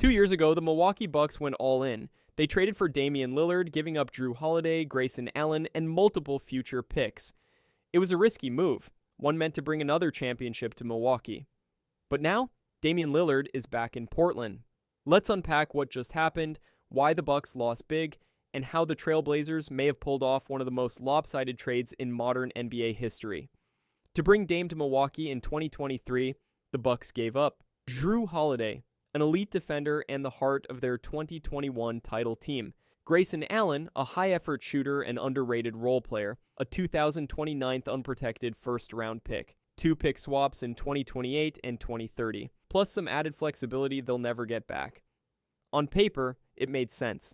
2 years ago, the Milwaukee Bucks went all in. They traded for Damian Lillard, giving up Jrue Holiday, Grayson Allen, and multiple future picks. It was a risky move, one meant to bring another championship to Milwaukee. But now, Damian Lillard is back in Portland. Let's unpack what just happened, why the Bucks lost big, and how the Trailblazers may have pulled off one of the most lopsided trades in modern NBA history. To bring Dame to Milwaukee in 2023, the Bucks gave up Jrue Holiday, an elite defender and the heart of their 2021 title team. Grayson Allen, a high-effort shooter and underrated role player, a 2029 unprotected first-round pick. 2 pick swaps in 2028 and 2030, plus some added flexibility they'll never get back. On paper, it made sense.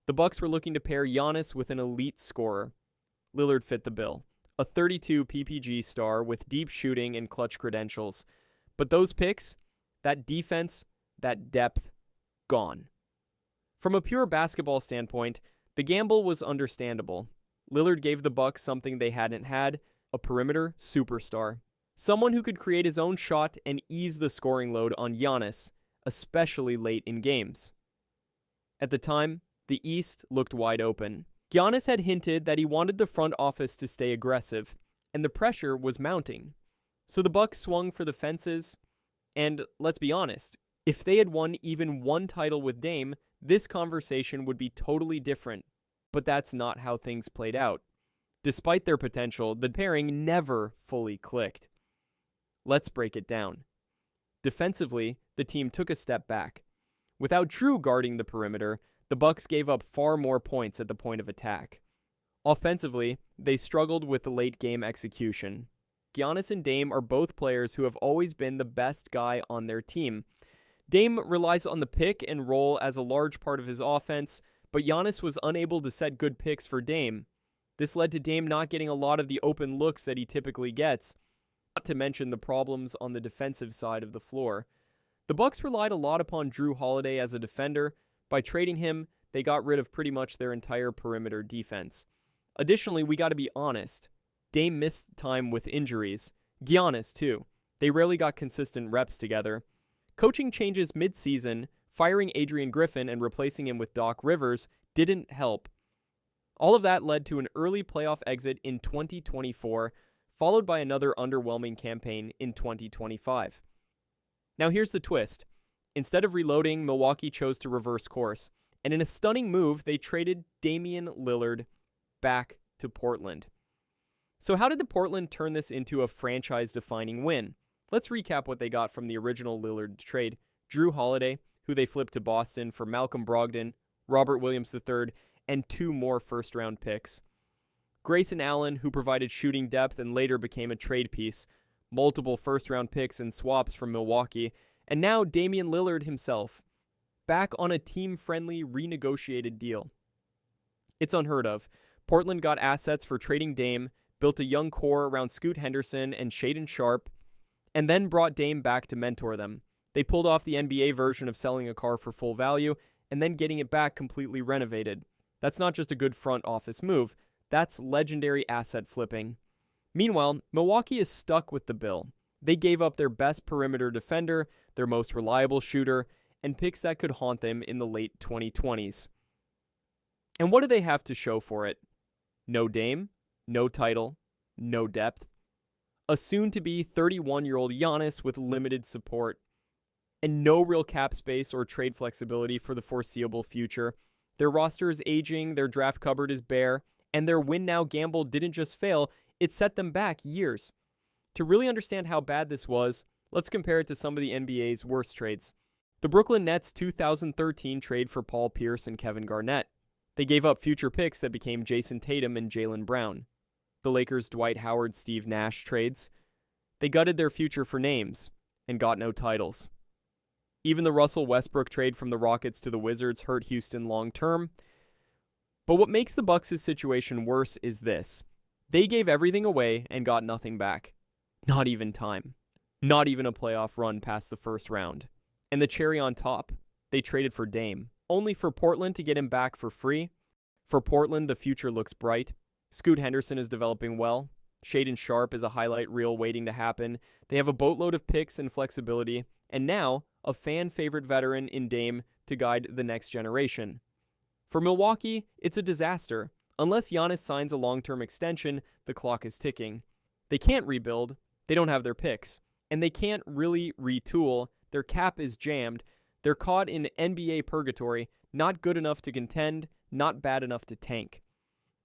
The Bucks were looking to pair Giannis with an elite scorer. Lillard fit the bill, a 32 PPG star with deep shooting and clutch credentials. But those picks, that defense, that depth, gone. From a pure basketball standpoint, the gamble was understandable. Lillard gave the Bucks something they hadn't had, a perimeter superstar. Someone who could create his own shot and ease the scoring load on Giannis, especially late in games. At the time, the East looked wide open. Giannis had hinted that he wanted the front office to stay aggressive, and the pressure was mounting. So the Bucks swung for the fences, and let's be honest, if they had won even one title with Dame, this conversation would be totally different. But that's not how things played out. Despite their potential, the pairing never fully clicked. Let's break it down. Defensively, the team took a step back. Without Jrue guarding the perimeter, the Bucks gave up far more points at the point of attack. Offensively, they struggled with the late-game execution. Giannis and Dame are both players who have always been the best guy on their team. Dame relies on the pick and roll as a large part of his offense, but Giannis was unable to set good picks for Dame. This led to Dame not getting a lot of the open looks that he typically gets, not to mention the problems on the defensive side of the floor. The Bucks relied a lot upon Jrue Holiday as a defender. By trading him, they got rid of pretty much their entire perimeter defense. Additionally, we got to be honest. Dame missed time with injuries. Giannis, too. They rarely got consistent reps together. Coaching changes mid-season, firing Adrian Griffin and replacing him with Doc Rivers, didn't help. All of that led to an early playoff exit in 2024, followed by another underwhelming campaign in 2025. Now here's the twist. Instead of reloading, Milwaukee chose to reverse course, and in a stunning move, they traded Damian Lillard back to Portland. So how did the Portland turn this into a franchise-defining win? Let's recap what they got from the original Lillard trade. Jrue Holiday, who they flipped to Boston for Malcolm Brogdon, Robert Williams III, and 2 more first-round picks. Grayson Allen, who provided shooting depth and later became a trade piece, multiple first-round picks and swaps from Milwaukee, and now Damian Lillard himself, back on a team-friendly renegotiated deal. It's unheard of. Portland got assets for trading Dame, built a young core around Scoot Henderson and Shaedon Sharpe, and then brought Dame back to mentor them. They pulled off the NBA version of selling a car for full value and then getting it back completely renovated. That's not just a good front office move, that's legendary asset flipping. Meanwhile, Milwaukee is stuck with the bill. They gave up their best perimeter defender, their most reliable shooter, and picks that could haunt them in the late 2020s. And what do they have to show for it? No Dame, no title, no depth. A soon-to-be 31-year-old Giannis with limited support, and no real cap space or trade flexibility for the foreseeable future. Their roster is aging, their draft cupboard is bare, and their win-now gamble didn't just fail, it set them back years. To really understand how bad this was, let's compare it to some of the NBA's worst trades. The Brooklyn Nets' 2013 trade for Paul Pierce and Kevin Garnett. They gave up future picks that became Jason Tatum and Jaylen Brown. The Lakers' Dwight Howard, Steve Nash trades. They gutted their future for names and got no titles. Even the Russell Westbrook trade from the Rockets to the Wizards hurt Houston long term. But what makes the Bucks' situation worse is this. They gave everything away and got nothing back. Not even time. Not even a playoff run past the first round. And the cherry on top, they traded for Dame, only for Portland to get him back for free. For Portland, the future looks bright. Scoot Henderson is developing well. Shaedon Sharpe is a highlight reel waiting to happen. They have a boatload of picks and flexibility, and now a fan-favorite veteran in Dame to guide the next generation. For Milwaukee, it's a disaster. Unless Giannis signs a long-term extension, the clock is ticking. They can't rebuild, they don't have their picks, and they can't really retool. Their cap is jammed. They're caught in NBA purgatory, not good enough to contend, not bad enough to tank.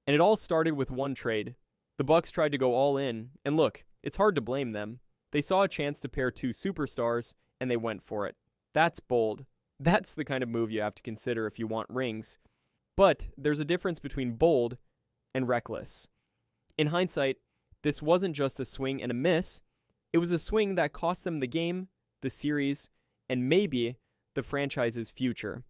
And it all started with one trade. The Bucks tried to go all in, and look, it's hard to blame them. They saw a chance to pair two superstars, and they went for it. That's bold. That's the kind of move you have to consider if you want rings. But there's a difference between bold and reckless. In hindsight, this wasn't just a swing and a miss. It was a swing that cost them the game, the series, and maybe the franchise's future.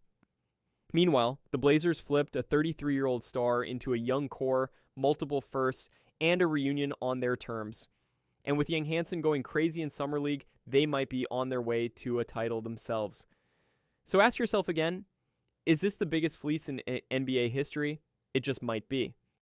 Meanwhile, the Blazers flipped a 33-year-old star into a young core, multiple firsts, and a reunion on their terms. And with Young Hansen going crazy in Summer League, they might be on their way to a title themselves. So ask yourself again, is this the biggest fleece in NBA history? It just might be.